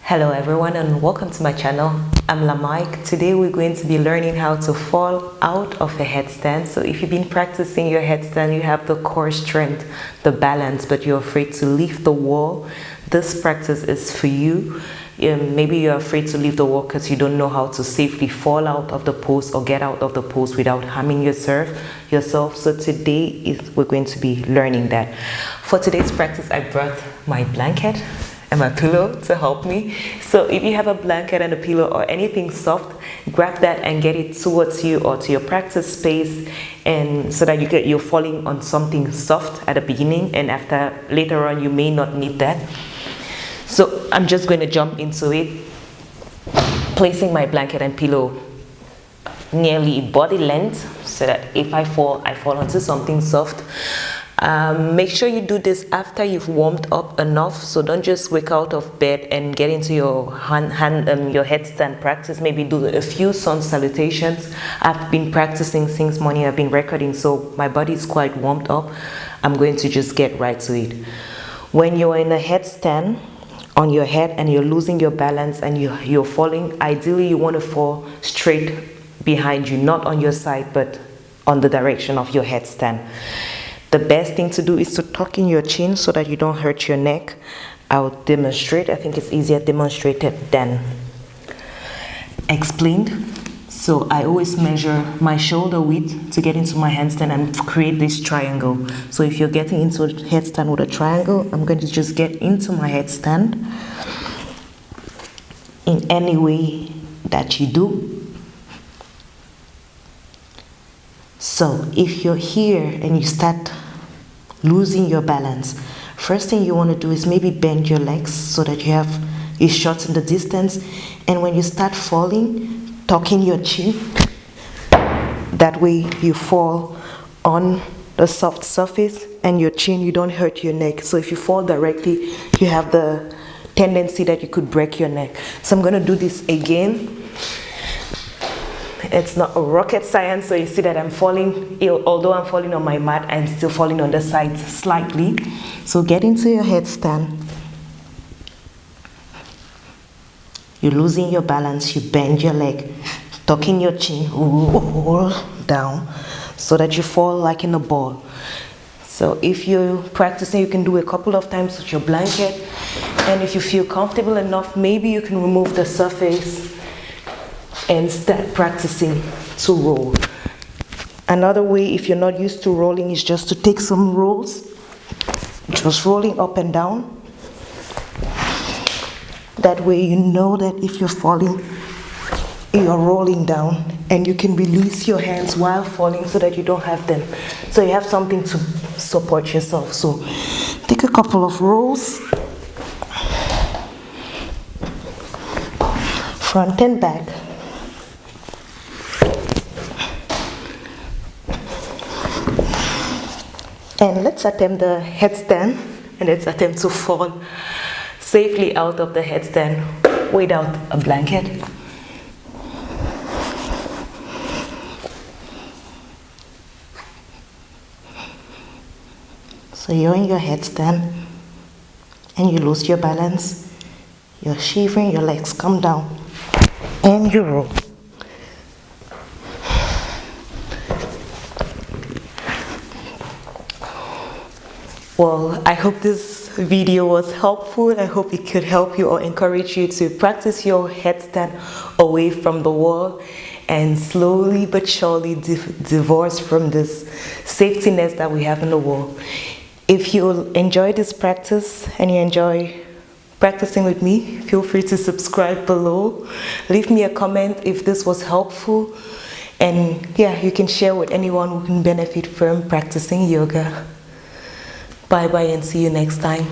Hello everyone and welcome to my channel. I'm Lamicke. Today we're going to be learning how to fall out of a headstand. So if you've been practicing your headstand, you have the core strength, the balance, but you're afraid to leave the wall, this practice is for you. Maybe you're afraid to leave the wall because you don't know how to safely fall out of the pose or get out of the pose without harming yourself. So today we're going to be learning that. For today's practice, I brought my blanket and my pillow to help me. So if you have a blanket and a pillow or anything soft, grab that and get it towards you or to your practice space, and so that you're falling on something soft at the beginning, and later on you may not need that. So I'm just going to jump into it, placing my blanket and pillow nearly body length so that if I fall onto something soft. Make sure you do this after you've warmed up enough, so don't just wake out of bed and get into your your headstand practice. Maybe do a few sun salutations. I've been practicing since morning. I've been recording, so my body is quite warmed up. I'm going to just get right to it. When you're in a headstand on your head and you're losing your balance and you're falling, ideally you want to fall straight behind you, not on your side but on the direction of your headstand. The best thing to do is to tuck in your chin so that you don't hurt your neck. I'll demonstrate. I think it's easier demonstrated than explained. So I always measure my shoulder width to get into my handstand and create this triangle. So if you're getting into a headstand with a triangle, I'm going to just get into my headstand in any way that you do. So if you're here and you start losing your balance, first thing you want to do is maybe bend your legs so that you shorten the distance, and when you start falling, tuck in your chin. That way you fall on the soft surface and your chin, you don't hurt your neck. So if you fall directly, you have the tendency that you could break your neck. So I'm going to do this again. It's not a rocket science, so you see that I'm falling, although I'm falling on my mat, I'm still falling on the side slightly. So get into your headstand. You're losing your balance, you bend your leg, tuck in your chin, roll down, so that you fall like in a ball. So if you're practicing, you can do a couple of times with your blanket, and if you feel comfortable enough, maybe you can remove the surface and start practicing to roll. Another way, if you're not used to rolling, is just to take some rolls, just rolling up and down. That way you know that if you're falling, you're rolling down, and you can release your hands while falling so that you don't have them. So you have something to support yourself. So take a couple of rolls, front and back. And let's attempt the headstand, and let's attempt to fall safely out of the headstand without a blanket. So you're in your headstand and you lose your balance, you're shivering, your legs come down, and you roll. Well, I hope this video was helpful. I hope it could help you or encourage you to practice your headstand away from the wall and slowly but surely divorce from this safety net that we have in the wall. If you enjoy this practice and you enjoy practicing with me, feel free to subscribe below. Leave me a comment if this was helpful. And yeah, you can share with anyone who can benefit from practicing yoga. Bye bye and see you next time.